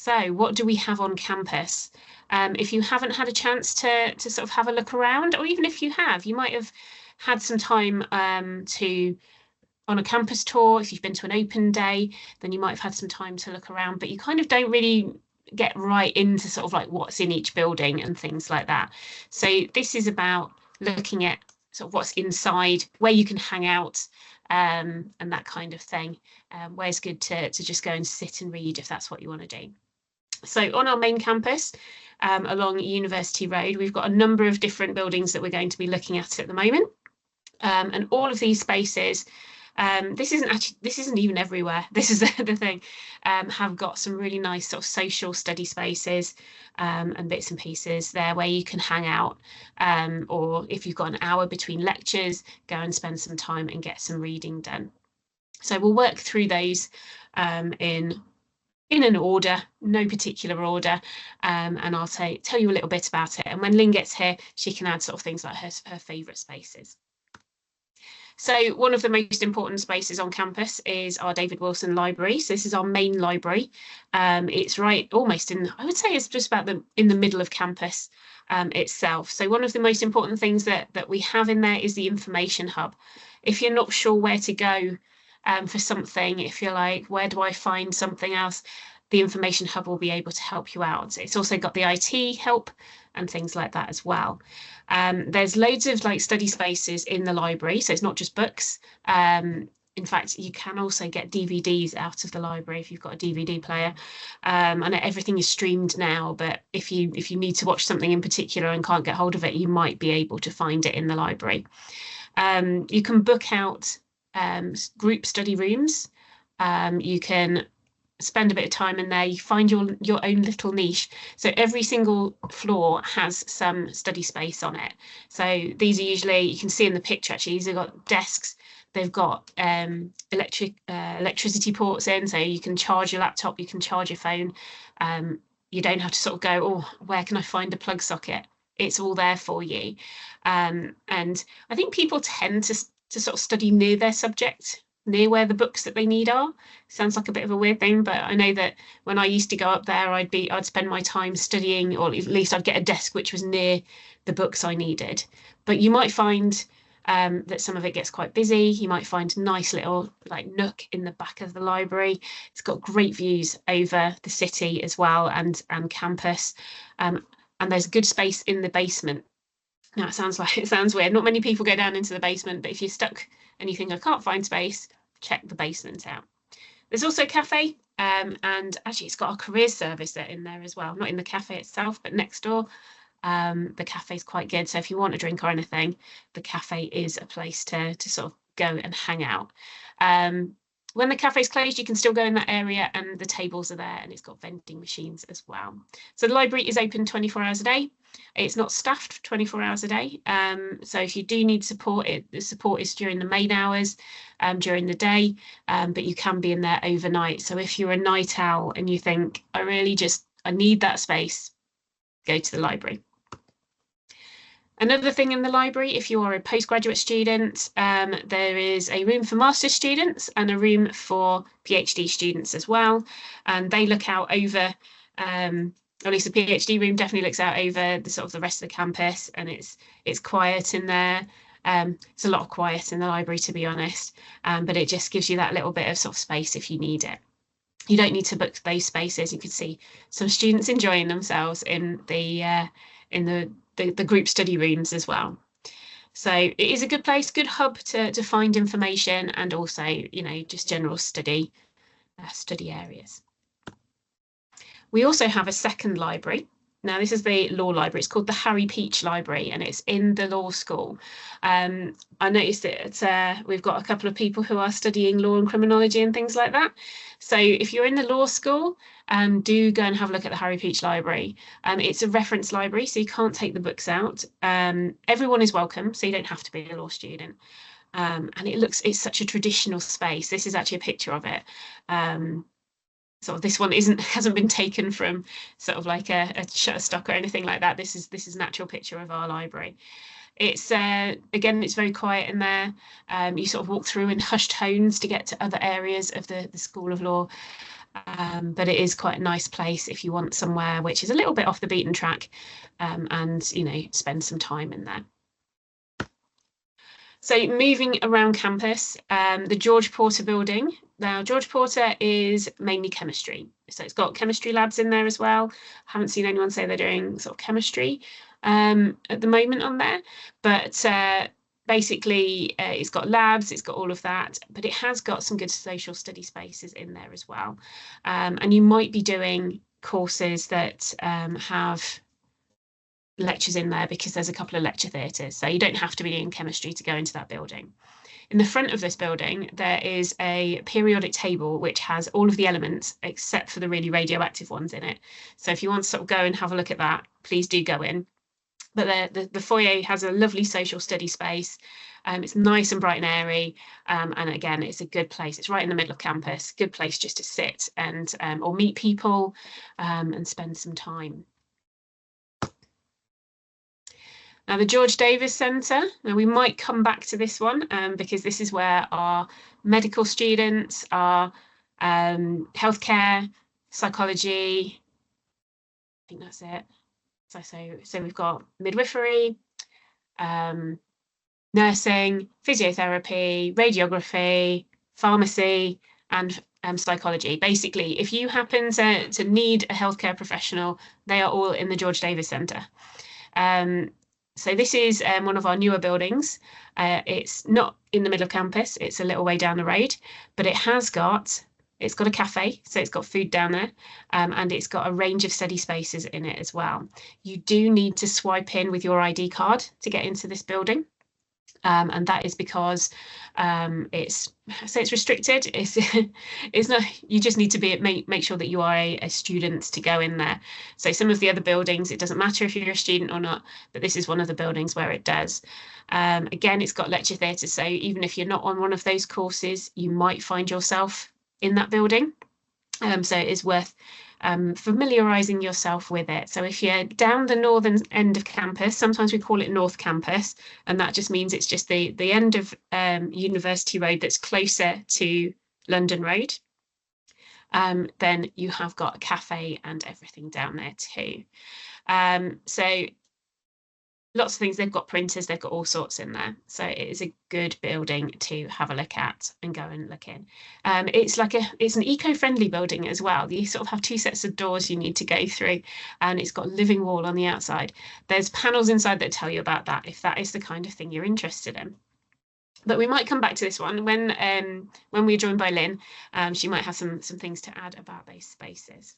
So what do we have on campus? If you haven't had a chance to sort of have a look around, or even if you have, you might have had some time on a campus tour. If you've been to an open day, then you might have had some time to look around, but you kind of don't really get right into sort of like what's in each building and things like that. So this is about looking at sort of what's inside, where you can hang out, and that kind of thing. Where's good to just go and sit and read if that's what you want to do. So on our main campus, along University Road, we've got a number of different buildings that we're going to be looking at the moment. And all of these spaces, this isn't even everywhere. This is the thing, have got some really nice sort of social study spaces and bits and pieces there where you can hang out, or if you've got an hour between lectures, go and spend some time and get some reading done. So we'll work through those in an order, no particular order, and I'll tell you a little bit about it. And when Lynn gets here, she can add sort of things like her favourite spaces. So one of the most important spaces on campus is our David Wilson Library. So this is our main library. It's right almost I would say it's just about in the middle of campus itself. So one of the most important things that we have in there is the information hub. If you're not sure where to go for something, if you're like, where do I find something else? The information hub will be able to help you out. It's also got the IT help and things like that as well. There's loads of like study spaces in the library, so it's not just books. In fact, you can also get DVDs out of the library if you've got a DVD player. I know everything is streamed now, but if you need to watch something in particular and can't get hold of it, you might be able to find it in the library. You can book out group study rooms. You can spend a bit of time in there. You find your own little niche. So every single floor has some study space on it. So these are usually, you can see in the picture actually, these have got desks. They've got electricity ports in, so you can charge your laptop, you can charge your phone. You don't have to sort of go, oh, where can I find a plug socket? It's all there for you. And I think people tend to sort of study near their subject, near where the books that they need are. Sounds like a bit of a weird thing, but I know that when I used to go up there, I'd spend my time studying, or at least I'd get a desk which was near the books I needed. But you might find that some of it gets quite busy. You might find a nice little like nook in the back of the library. It's got great views over the city as well, and campus. And there's good space in the basement. Now it sounds weird. Not many people go down into the basement, but if you're stuck and you think I can't find space, check the basement out. There's also a cafe, and actually it's got a careers service in there as well. Not in the cafe itself, but next door. The cafe is quite good. So if you want a drink or anything, the cafe is a place to sort of go and hang out. When the cafe's closed, you can still go in that area and the tables are there, and it's got vending machines as well. So the library is open 24 hours a day. It's not staffed 24 hours a day. So if you do need support, the support is during the main hours, during the day, but you can be in there overnight. So if you're a night owl and you think, I need that space, go to the library. Another thing in the library, if you are a postgraduate student, there is a room for master's students and a room for PhD students as well. And they look out over, at least the PhD room definitely looks out over the rest of the campus, and it's quiet in there. It's a lot of quiet in the library, to be honest, but it just gives you that little bit of sort of space if you need it. You don't need to book those spaces. You can see some students enjoying themselves in the group study rooms as well. So it is a good place, good hub to find information, and also, just general study areas. We also have a second library. Now, this is the law library. It's called the Harry Peach Library, and it's in the law school. I noticed that we've got a couple of people who are studying law and criminology and things like that. So if you're in the law school, do go and have a look at the Harry Peach Library. It's a reference library, so you can't take the books out. Everyone is welcome, so you don't have to be a law student. And it's such a traditional space. This is actually a picture of it. Sort of this one hasn't been taken from sort of like a Shutterstock or anything like that. This is an actual picture of our library. It's again, it's very quiet in there. You sort of walk through in hushed tones to get to other areas of the School of Law. But it is quite a nice place if you want somewhere which is a little bit off the beaten track, and spend some time in there. So moving around campus, the George Porter building. Now, George Porter is mainly chemistry. So it's got chemistry labs in there as well. Haven't seen anyone say they're doing sort of chemistry at the moment on there. But basically, it's got labs, it's got all of that, but it has got some good social study spaces in there as well. And you might be doing courses that have lectures in there because there's a couple of lecture theatres. So you don't have to be in chemistry to go into that building. In the front of this building, there is a periodic table which has all of the elements except for the really radioactive ones in it. So if you want to sort of go and have a look at that, please do go in. But the foyer has a lovely social study space. It's nice and bright and airy. And again, it's a good place. It's right in the middle of campus. Good place just to sit and or meet people and spend some time. Now, the George Davis Centre, now we might come back to this one because this is where our medical students, our healthcare, psychology, I think that's it. So we've got midwifery, nursing, physiotherapy, radiography, pharmacy, and psychology. Basically, if you happen to need a healthcare professional, they are all in the George Davis Centre. So this is one of our newer buildings. It's not in the middle of campus, it's a little way down the road, but it's got a cafe, so it's got food down there, and it's got a range of study spaces in it as well. You do need to swipe in with your ID card to get into this building. And that is because it's restricted. It's not. You just need to make sure that you are a student to go in there. So some of the other buildings, it doesn't matter if you're a student or not, but this is one of the buildings where it does. Again, it's got lecture theatre, so even if you're not on one of those courses, you might find yourself in that building. So it is worth familiarising yourself with it. So if you're down the northern end of campus, sometimes we call it North Campus, and that just means it's just the end of University Road that's closer to London Road. Then you have got a cafe and everything down there too. So lots of things. They've got printers, they've got all sorts in there. So it is a good building to have a look at and go and look in. It's an eco-friendly building as well. You sort of have two sets of doors you need to go through, and it's got a living wall on the outside. There's panels inside that tell you about that if that is the kind of thing you're interested in. But we might come back to this one when we're joined by Lynn. She might have some things to add about those spaces.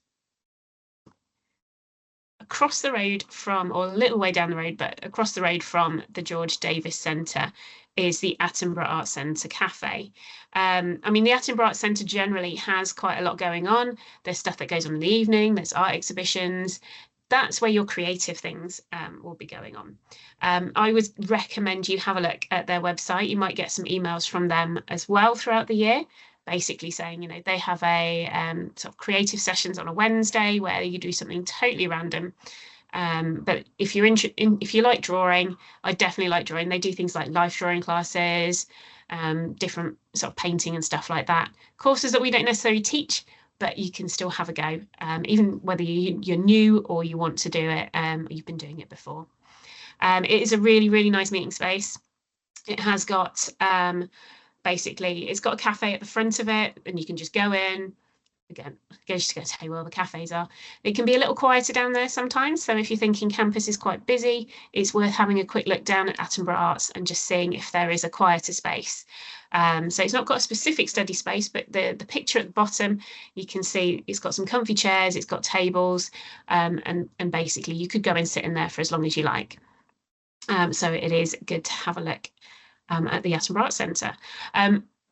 Across the road from, or a little way down the road, but across the road from the George Davis Centre is the Attenborough Arts Centre Cafe. I mean, the Attenborough Arts Centre generally has quite a lot going on. There's stuff that goes on in the evening, there's art exhibitions. That's where your creative things will be going on. I would recommend you have a look at their website. You might get some emails from them as well throughout the year, basically saying, they have a sort of creative sessions on a Wednesday where you do something totally random. But if you like drawing, I definitely like drawing. They do things like life drawing classes, different sort of painting and stuff like that. Courses that we don't necessarily teach, but you can still have a go, even whether you're new or you want to do it, you've been doing it before. It is a really, really nice meeting space. It has got basically, it's got a cafe at the front of it, and you can just go in. Again, just to go tell you where the cafes are. It can be a little quieter down there sometimes. So if you're thinking campus is quite busy, it's worth having a quick look down at Attenborough Arts and just seeing if there is a quieter space. So it's not got a specific study space, but the picture at the bottom, you can see it's got some comfy chairs, it's got tables, and basically you could go and sit in there for as long as you like. So it is good to have a look at the Attenborough Arts Centre.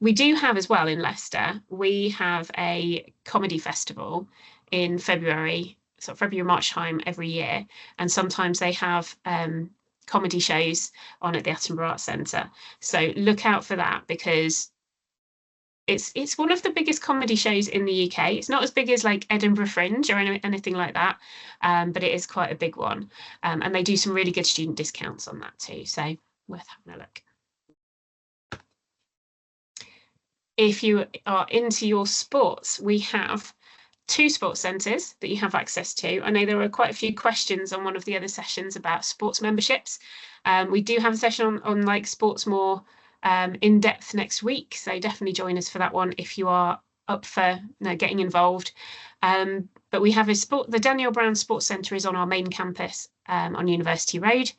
We do have as well in Leicester, we have a comedy festival in February, so February, March time every year. And sometimes they have comedy shows on at the Attenborough Arts Centre. So look out for that because it's one of the biggest comedy shows in the UK. It's not as big as like Edinburgh Fringe or anything like that, but it is quite a big one. And they do some really good student discounts on that too. So worth having a look. If you are into your sports, we have 2 sports centres that you have access to. I know there were quite a few questions on one of the other sessions about sports memberships. We do have a session on like sports more in depth next week, so definitely join us for that one if you are up for getting involved. But we have the Daniel Brown Sports Centre is on our main campus on University Road,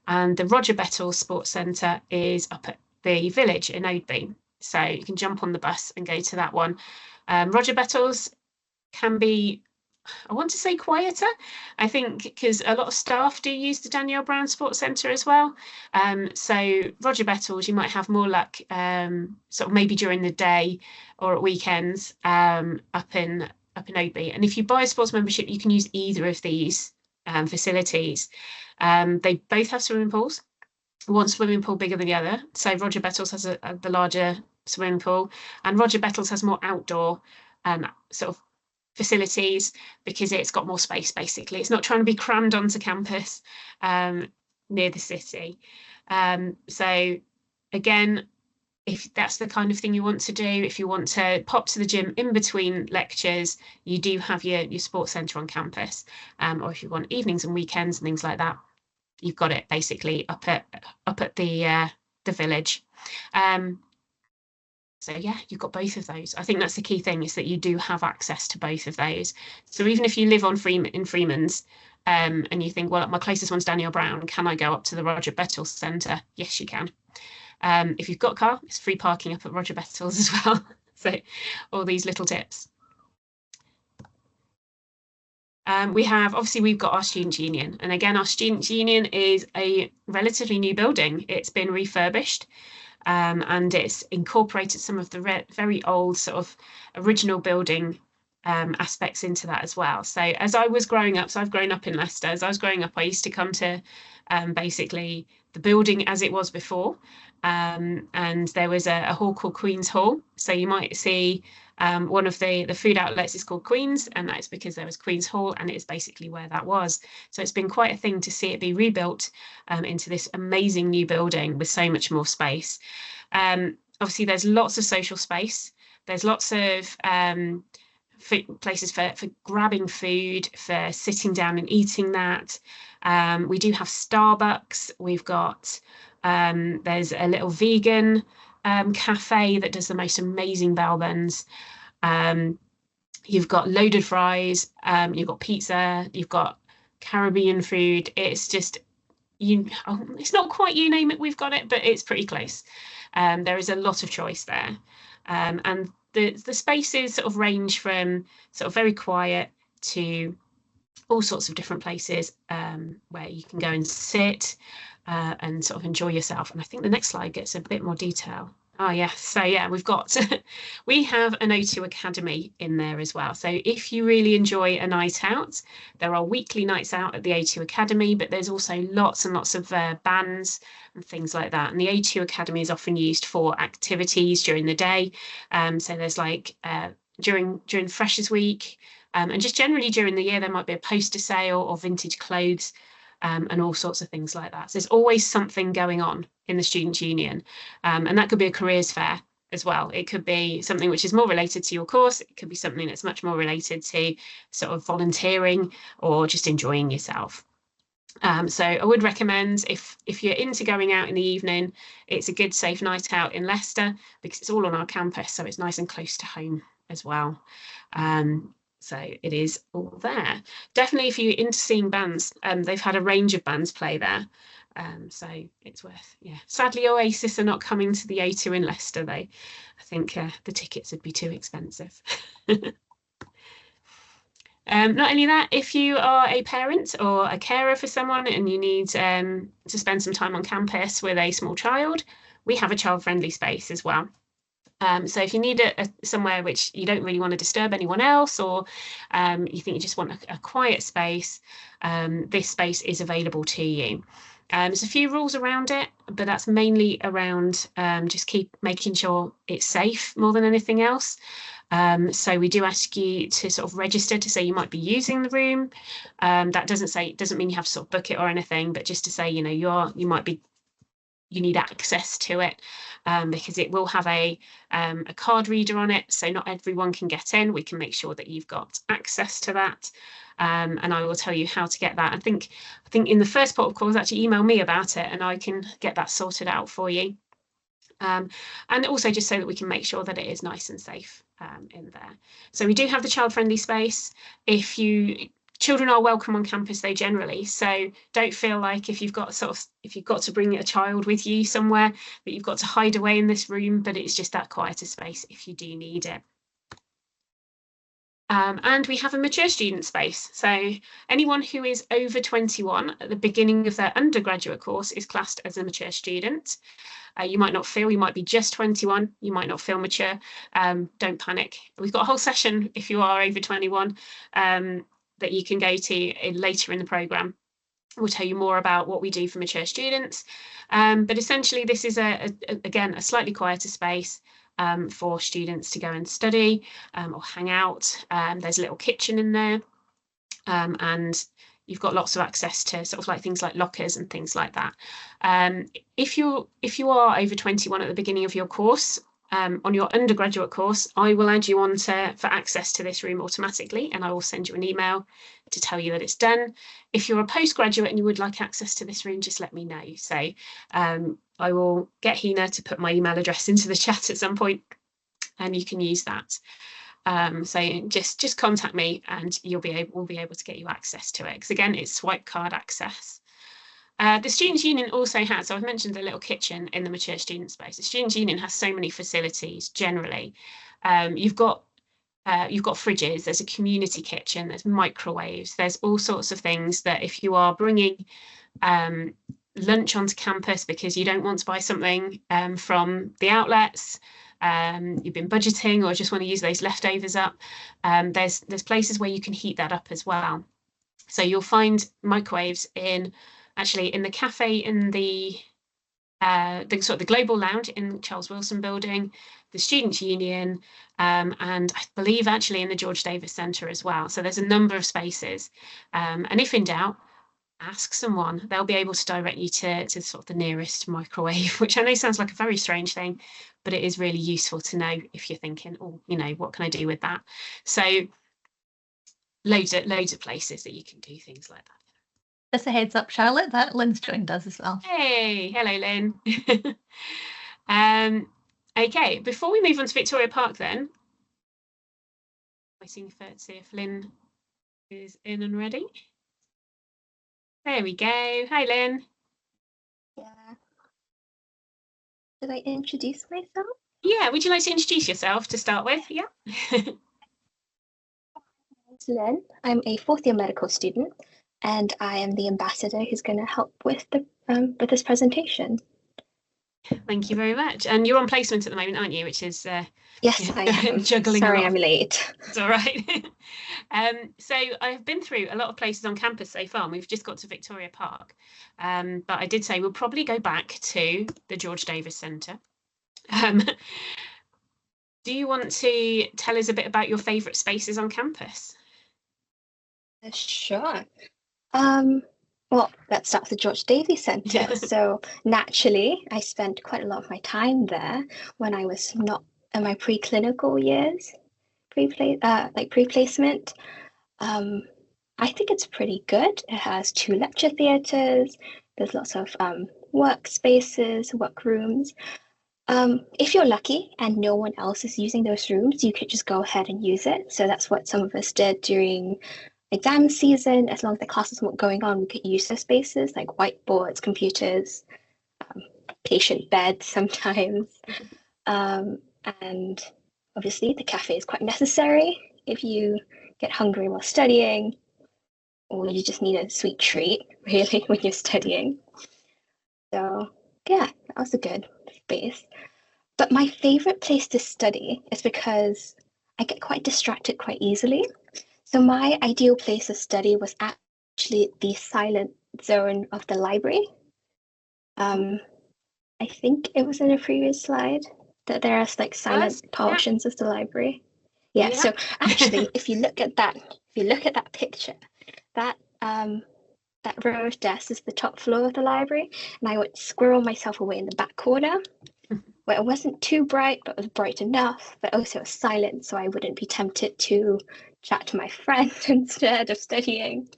and the Roger Bettles Sports Centre is up at the Village in Oadby. So you can jump on the bus and go to that one. Roger Bettles can be, I want to say, quieter, I think, because a lot of staff do use the Daniel Brown Sports Centre as well. So Roger Bettles, you might have more luck sort of maybe during the day or at weekends up in Oadby. And if you buy a sports membership, you can use either of these facilities. They both have swimming pools, one swimming pool bigger than the other. So Roger Bettles has the larger swimming pool, and Roger Bettles has more outdoor sort of facilities because it's got more space. Basically, it's not trying to be crammed onto campus near the city. So again, if that's the kind of thing you want to do, if you want to pop to the gym in between lectures, you do have your sports centre on campus. Or if you want evenings and weekends and things like that, you've got it basically up at the Village. So yeah, you've got both of those. I think that's the key thing, is that you do have access to both of those. So even if you live in Freeman's and you think, well, my closest one's Daniel Brown, can I go up to the Roger Bettles Centre? Yes, you can. If you've got a car, it's free parking up at Roger Bettles as well. So all these little tips. We've got our Students' Union. And again, our Students' Union is a relatively new building. It's been refurbished. And it's incorporated some of the very old sort of original building aspects into that as well. So as I was growing up, so I've grown up in Leicester, as I was growing up, I used to come to basically the building as it was before. And there was a hall called Queen's Hall. So you might see one of the food outlets is called Queen's, and that's because there was Queen's Hall, and it is basically where that was. So it's been quite a thing to see it be rebuilt into this amazing new building with so much more space. Obviously, there's lots of social space. There's lots of places for grabbing food, for sitting down and eating that. We do have Starbucks. We've got there's a little vegan cafe that does the most amazing bell buns. You've got loaded fries, you've got pizza, you've got Caribbean food. It's just, it's not quite you name it, we've got it, but it's pretty close. There is a lot of choice there. And the spaces sort of range from sort of very quiet to all sorts of different places where you can go and sit and sort of enjoy yourself. And I think the next slide gets a bit more detail. Oh yeah, so yeah, we have an O2 Academy in there as well. So if you really enjoy a night out, there are weekly nights out at the O2 Academy, but there's also lots and lots of bands and things like that. And the O2 Academy is often used for activities during the day. So there's like during Freshers Week, and just generally during the year, there might be a poster sale or vintage clothes. And all sorts of things like that. So there's always something going on in the Students' Union. And that could be a careers fair as well. It could be something which is more related to your course. It could be something that's much more related to sort of volunteering or just enjoying yourself. So I would recommend, if you're into going out in the evening, it's a good, safe night out in Leicester because it's all on our campus. So it's nice and close to home as well. So it is all there. Definitely if you're into seeing bands, they've had a range of bands play there. So it's worth, yeah. Sadly, Oasis are not coming to the O2 in Leicester, though. I think the tickets would be too expensive. Not only that, if you are a parent or a carer for someone and you need to spend some time on campus with a small child, we have a child-friendly space as well. So if you need somewhere which you don't really want to disturb anyone else, or you think you just want a quiet space, this space is available to you. There's a few rules around it, but that's mainly around just keep making sure it's safe more than anything else. So we do ask you to sort of register to say you might be using the room. That doesn't mean you have to sort of book it or anything, but just to say, you know, you might be you need access to it, because it will have a card reader on it, so not everyone can get in. We can make sure that you've got access to that, and I will tell you how to get that. I think in the first port of call, actually email me about it, and I can get that sorted out for you. And also just so that we can make sure that it is nice and safe in there. So we do have the child-friendly space. Children are welcome on campus though generally, so don't feel like if you've got to bring a child with you somewhere that you've got to hide away in this room, but it's just that quieter space if you do need it. And we have a mature student space. So anyone who is over 21 at the beginning of their undergraduate course is classed as a mature student. You might be just 21, you might not feel mature. Don't panic. We've got a whole session if you are over 21 that you can go to later in the programme. We'll tell you more about what we do for mature students. But essentially, this is, again, a slightly quieter space for students to go and study or hang out. There's a little kitchen in there, and you've got lots of access to sort of like things like lockers and things like that. If you are over 21 at the beginning of your course, on your undergraduate course, I will add you on for access to this room automatically, and I will send you an email to tell you that it's done. If you're a postgraduate and you would like access to this room, just let me know. So I will get Hina to put my email address into the chat at some point, and you can use that. So just contact me and we'll be able to get you access to it, because again, it's swipe card access. The Students' Union also has, so I've mentioned the little kitchen in the mature student space. The Students' Union has so many facilities generally. You've got fridges, there's a community kitchen, there's microwaves, there's all sorts of things that if you are bringing lunch onto campus because you don't want to buy something from the outlets, you've been budgeting or just want to use those leftovers up, there's places where you can heat that up as well. So you'll find microwaves in the cafe in the Global Lounge in Charles Wilson building, the Students' Union, and I believe actually in the George Davis Centre as well. So there's a number of spaces, and if in doubt, ask someone. They'll be able to direct you to sort of the nearest microwave, which I know sounds like a very strange thing, but it is really useful to know if you're thinking, oh, what can I do with that? So loads of places that you can do things like that. Just a heads up, Charlotte, that Lynn's joined us as well. Hey, hello, Lynn. Okay, before we move on to Victoria Park then, waiting to see if Lynn is in and ready. There we go. Hi, Lynn. Yeah. Should I introduce myself? Yeah, would you like to introduce yourself to start with? Yeah. Lynn. I'm a fourth-year medical student, and I am the ambassador who's going to help with this presentation. Thank you very much. And you're on placement at the moment, aren't you? Which is yes, I am. Juggling. Sorry, I'm late. It's all right. So I've been through a lot of places on campus so far, and we've just got to Victoria Park. But I did say we'll probably go back to the George Davis Centre. Do you want to tell us a bit about your favourite spaces on campus? Sure. Well, let's start with the George Davis Centre. Yeah. So naturally, I spent quite a lot of my time there when I was not in my preclinical years, pre-placement. I think it's pretty good. It has 2 lecture theatres. There's lots of workspaces, workrooms. If you're lucky and no one else is using those rooms, you could just go ahead and use it. So that's what some of us did during exam season. As long as the classes weren't going on, we could use those spaces like whiteboards, computers, patient beds sometimes. And obviously the cafe is quite necessary if you get hungry while studying, or you just need a sweet treat really when you're studying. So yeah, that was a good space. But my favorite place to study is because I get quite distracted quite easily. So my ideal place to study was actually the silent zone of the library. I think it was in a previous slide that there are like silent portions of the library. Yeah. So actually, if you look at that picture, that that row of desks is the top floor of the library, and I would squirrel myself away in the back corner where it wasn't too bright, but was bright enough, but also silent, so I wouldn't be tempted to chat to my friend instead of studying.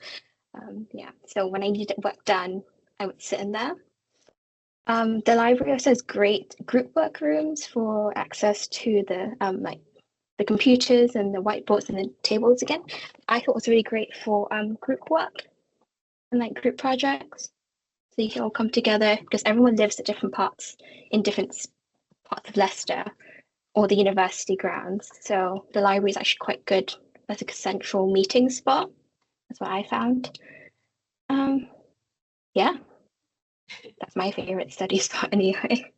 Yeah, so when I needed work done, I would sit in there. The library also has great group work rooms for access to the like the computers and the whiteboards and the tables again. I thought it was really great for group work and like group projects. So you can all come together because everyone lives at different parts in different parts of Leicester or the university grounds. So the library is actually quite good as a central meeting spot. That's what I found. Yeah, that's my favorite study spot anyway.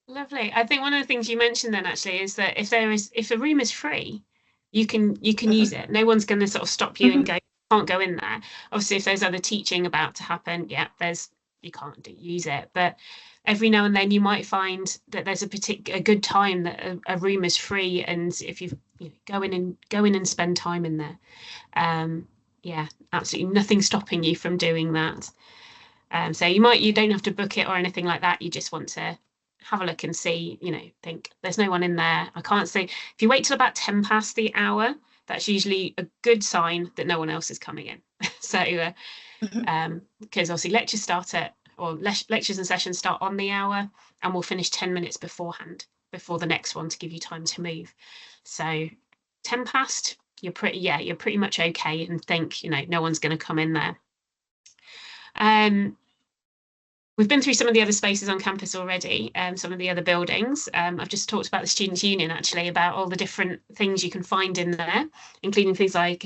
Lovely. I think one of the things you mentioned then actually is that if a room is free, you can use it. No one's going to sort of stop you and go, can't go in there. Obviously, if there's other teaching about to happen, yeah, you can't use it. But every now and then you might find that there's a good time that a room is free, and if you go in and spend time in there, yeah, absolutely nothing stopping you from doing that. So you don't have to book it or anything like that. You just want to have a look and see, think there's no one in there. I can't say if you wait till about 10 past the hour, that's usually a good sign that no one else is coming in. So, because obviously lectures and sessions start on the hour, and we'll finish 10 minutes beforehand, before the next one, to give you time to move. So 10 past, you're pretty much okay, and think, no one's going to come in there. We've been through some of the other spaces on campus already, some of the other buildings. I've just talked about the Students' Union, actually, about all the different things you can find in there, including things like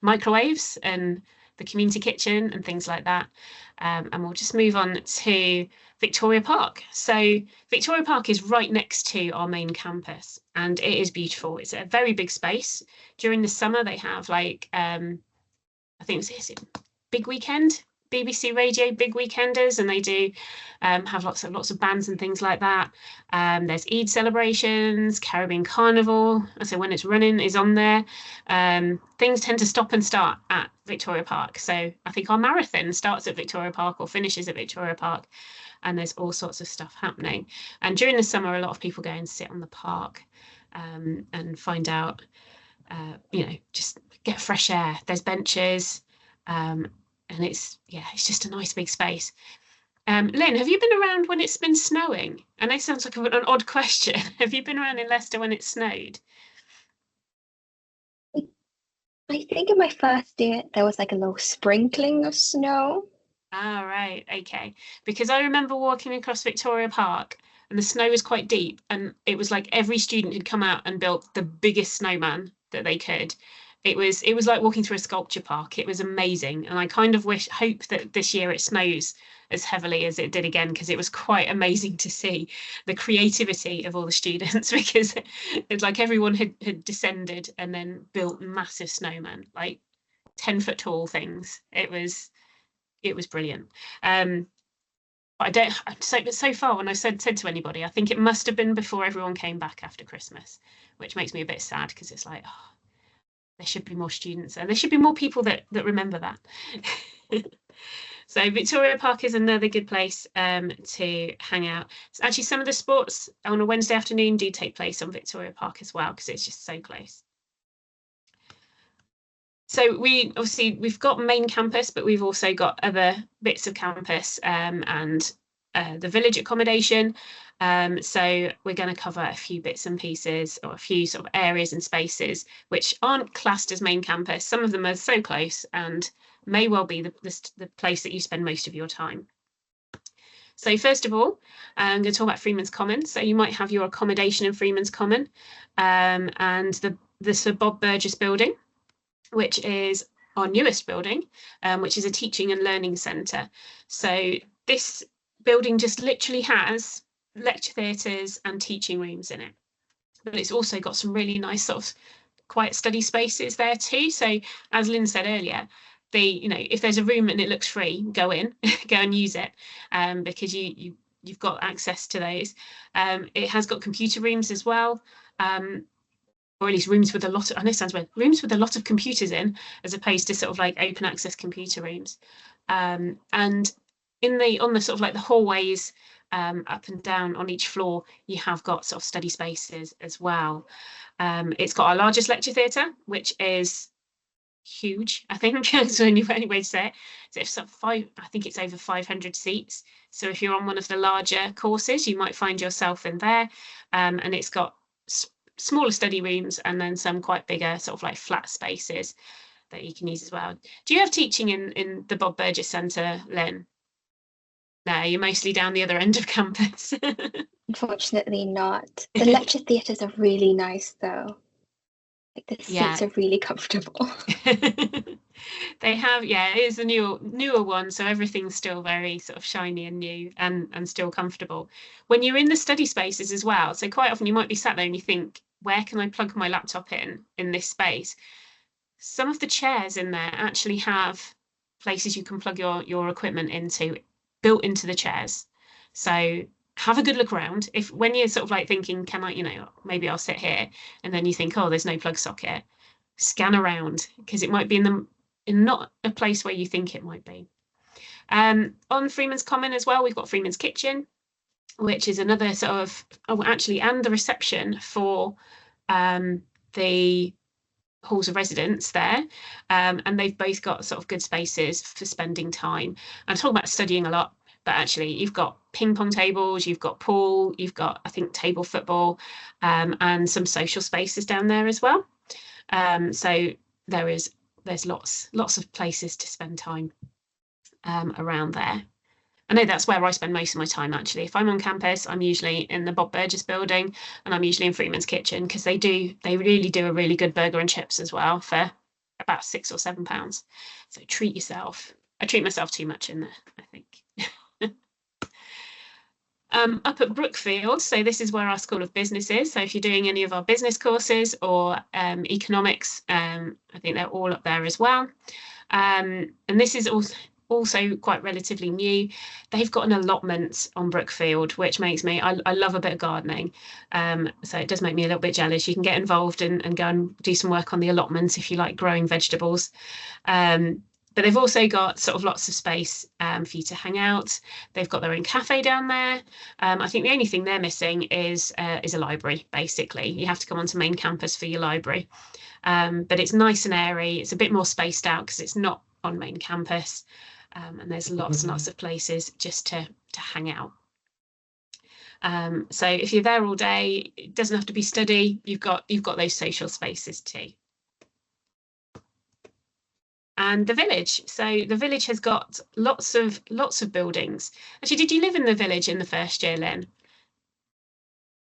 microwaves and the community kitchen and things like that. And we'll just move on to Victoria Park. So Victoria Park is right next to our main campus, and it is beautiful. It's a very big space. During the summer, they have like, I think it's Big Weekend, BBC Radio Big Weekenders, and they do have lots of bands and things like that. There's Eid celebrations, Caribbean Carnival, so when it's running is on there. Things tend to stop and start at Victoria Park, so I think our marathon starts at Victoria Park or finishes at Victoria Park, and there's all sorts of stuff happening. And during the summer, a lot of people go and sit on the park and find out, just get fresh air. There's benches, and it's just a nice big space. Lynn, have you been around when it's been snowing? I know it sounds like an odd question. Have you been around in Leicester when it snowed? I think in my first day there was like a little sprinkling of snow. Ah, right, okay. Because I remember walking across Victoria Park, and the snow was quite deep, and it was like every student had come out and built the biggest snowman that they could. It was like walking through a sculpture park. It was amazing, and I kind of hope that this year it snows as heavily as it did again, because it was quite amazing to see the creativity of all the students, because it's like everyone had descended and then built massive snowmen, like 10-foot tall things. It was brilliant. But I don't. So far, when I said to anybody, I think it must have been before everyone came back after Christmas, which makes me a bit sad, because it's like, oh, there should be more students, and there should be more people that remember that. So Victoria Park is another good place to hang out. So actually, some of the sports on a Wednesday afternoon do take place on Victoria Park as well, because it's just so close. So we've got main campus, but we've also got other bits of campus and the village accommodation. So we're going to cover a few bits and pieces, or a few sort of areas and spaces which aren't classed as main campus. Some of them are so close and may well be the place that you spend most of your time. So first of all, I'm going to talk about Freeman's Common. So you might have your accommodation in Freeman's Common, and the Sir Bob Burgess building, which is our newest building, which is a teaching and learning centre. So this building just literally has lecture theatres and teaching rooms in it, but it's also got some really nice sort of quiet study spaces there too. So as Lynn said earlier, if there's a room and it looks free, go in, go and use it, because you've got access to those. It has got computer rooms as well, or at least rooms with a lot of, I know it sounds weird, rooms with a lot of computers in, as opposed to sort of like open access computer rooms. And on the sort of like the hallways up and down on each floor, you have got sort of study spaces as well. It's got our largest lecture theatre, which is huge, I think. That's the only way to say it. So it's I think it's over 500 seats. So if you're on one of the larger courses, you might find yourself in there. And it's got smaller study rooms and then some quite bigger sort of like flat spaces that you can use as well. Do you have teaching in the Bob Burgess Centre, Lynn? No, you're mostly down the other end of campus. Unfortunately not. The lecture theatres are really nice though. Like the seats are really comfortable. They have, it is a newer one, so everything's still very sort of shiny and new and still comfortable. When you're in the study spaces as well, so quite often you might be sat there and you think, where can I plug my laptop in this space? Some of the chairs in there actually have places you can plug your equipment into, built into the chairs. So have a good look around. If when you're sort of like thinking, can I, maybe I'll sit here, and then you think, oh, there's no plug socket, scan around, because it might be in not a place where you think it might be. On Freeman's Common as well, we've got Freeman's Kitchen, which is another sort of, and the reception for the halls of residence there, and they've both got sort of good spaces for spending time. I'm talking about studying a lot, but actually you've got ping pong tables, you've got pool, you've got, I think, table football, and some social spaces down there as well. So there's lots of places to spend time around there. I know that's where I spend most of my time, actually. If I'm on campus, I'm usually in the Bob Burgess building, and I'm usually in Freeman's Kitchen, because they really do a really good burger and chips as well for about £6 or £7. So treat yourself. I treat myself too much in there, I think. Up at Brookfield, so this is where our School of Business is. So if you're doing any of our business courses or economics, I think they're all up there as well. And this is also quite relatively new. They've got an allotment on Brookfield, which makes me, I love a bit of gardening. So it does make me a little bit jealous. You can get involved and go and do some work on the allotment if you like growing vegetables. But they've also got sort of lots of space for you to hang out. They've got their own cafe down there. I think the only thing they're missing is a library, basically. You have to come onto main campus for your library. But it's nice and airy. It's a bit more spaced out because it's not on main campus. And there's lots and lots of places just to hang out. So if you're there all day, it doesn't have to be study. You've got those social spaces too. And the village. So the village has got lots of buildings. Actually, did you live in the village in the first year, Lynn?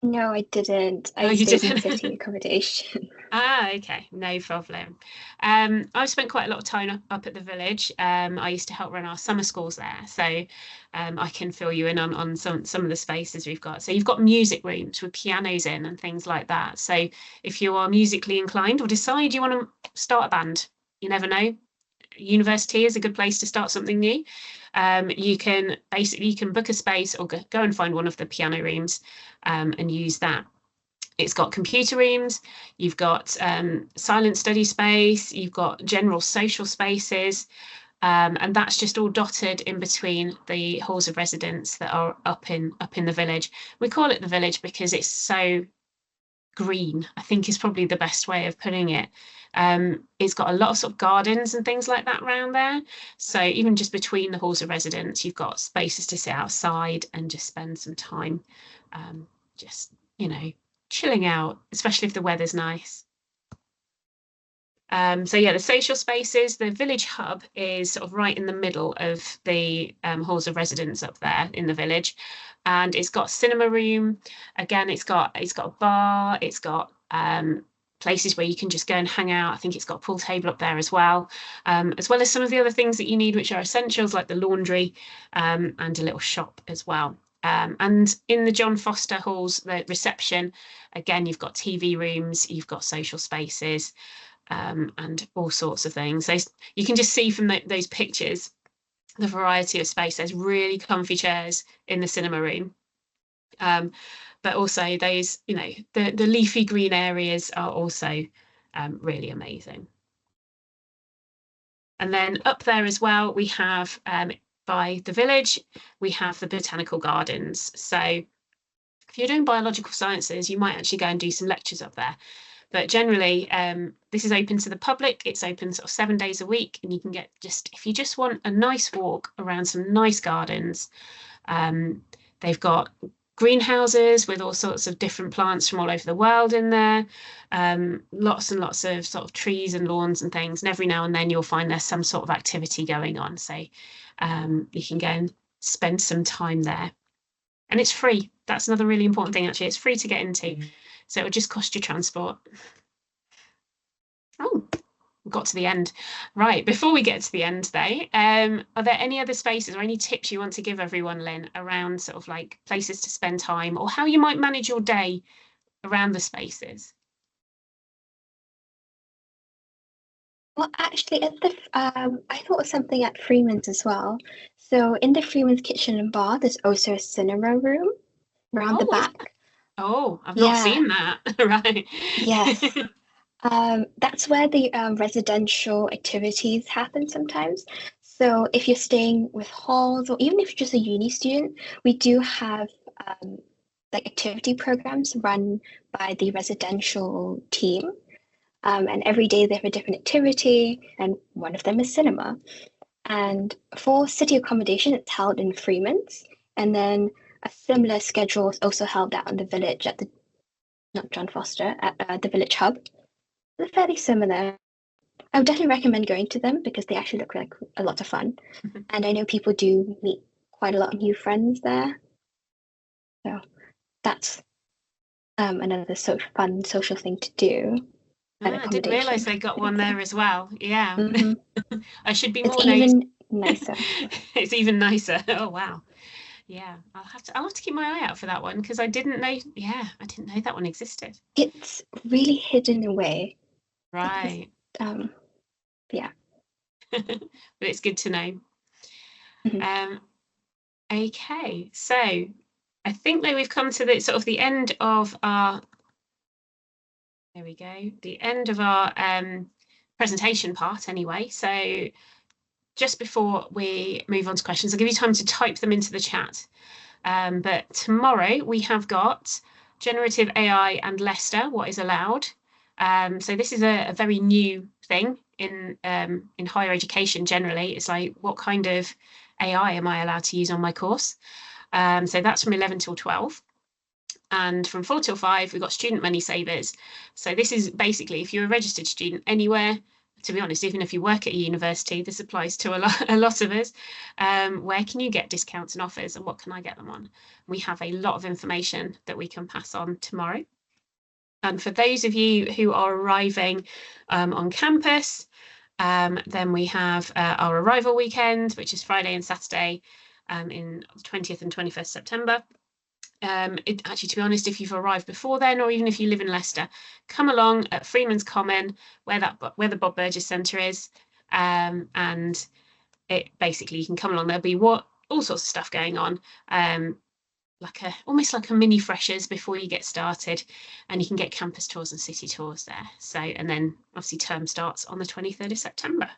No, I didn't. I stayed in city accommodation. Okay, no problem. I've spent quite a lot of time up at the village. I used to help run our summer schools there, so I can fill you in on some of the spaces we've got. So you've got music rooms with pianos in and things like that. So if you are musically inclined or decide you want to start a band, you never know. University is a good place to start something new. You can book a space or go and find one of the piano rooms and use that. It's got computer rooms, you've got silent study space, you've got general social spaces, and that's just all dotted in between the halls of residence that are up in the village. We call it the village because it's so green, I think is probably the best way of putting it. It's got a lot of sort of gardens and things like that around there. So even just between the halls of residence, you've got spaces to sit outside and just spend some time, just, chilling out, especially if the weather's nice. So yeah, the social spaces, the village hub is sort of right in the middle of the halls of residence up there in the village. And it's got a cinema room. Again, it's got a bar, it's got places where you can just go and hang out. I think it's got a pool table up there as well as some of the other things that you need, which are essentials like the laundry and a little shop as well. And in the John Foster halls, the reception, again, you've got TV rooms, you've got social spaces, and all sorts of things. So you can just see from those pictures the variety of space. There's really comfy chairs in the cinema room. But also those, the leafy green areas are also really amazing. And then up there as well, we have by the village, we have the botanical gardens. So if you're doing biological sciences, you might actually go and do some lectures up there. But generally, this is open to the public. It's open sort of 7 days a week, and you can get if you just want a nice walk around some nice gardens. They've got greenhouses with all sorts of different plants from all over the world in there. Lots and lots of sort of trees and lawns and things. And every now and then you'll find there's some sort of activity going on. So you can go and spend some time there. And it's free. That's another really important thing, actually. It's free to get into. So it would just cost you transport. Oh, we got to the end. Right, before we get to the end, though, are there any other spaces or any tips you want to give everyone, Lynn, around sort of like places to spend time or how you might manage your day around the spaces? Well, actually, at the I thought of something at Freeman's as well. So in the Freeman's kitchen and bar, there's also a cinema room around the back. Oh, I've not seen that. Right. Yes. That's where the residential activities happen sometimes. So if you're staying with halls or even if you're just a uni student, we do have like activity programs run by the residential team. And every day they have a different activity, and one of them is cinema. And for city accommodation, it's held in Freeman's. And then a similar schedule is also held out in the village at not John Foster, at the village hub. They're fairly similar. I would definitely recommend going to them because they actually look like a lot of fun. And I know people do meet quite a lot of new friends there. So that's another fun social thing to do. I didn't realise they got one there as well. Yeah. Mm-hmm. I should be it's more even nicer. It's even nicer. Oh wow. Yeah, I'll have to keep my eye out for that one because I didn't know that one existed. It's really hidden away. Right. Yeah. But it's good to know. Mm-hmm. Okay, so I think that we've come to the end of our the end of our presentation part anyway. So just before we move on to questions, I'll give you time to type them into the chat. But tomorrow we have got generative AI and Leicester, what is allowed. So this is a very new thing in higher education generally. It's like, what kind of AI am I allowed to use on my course? So that's from 11 till 12. And from 4 till 5, we've got student money savers. So this is basically if you're a registered student anywhere, to be honest, even if you work at a university, this applies to a lot of us. Where can you get discounts and offers and what can I get them on? We have a lot of information that we can pass on tomorrow. And for those of you who are arriving on campus, then we have our arrival weekend, which is Friday and Saturday in the 20th and 21st September. Actually, to be honest, if you've arrived before then, or even if you live in Leicester, come along at Freeman's Common, where the Bob Burgess Centre is, and it basically you can come along. There'll be all sorts of stuff going on, almost like a mini freshers before you get started, and you can get campus tours and city tours there. So, and then obviously term starts on the 23rd of September.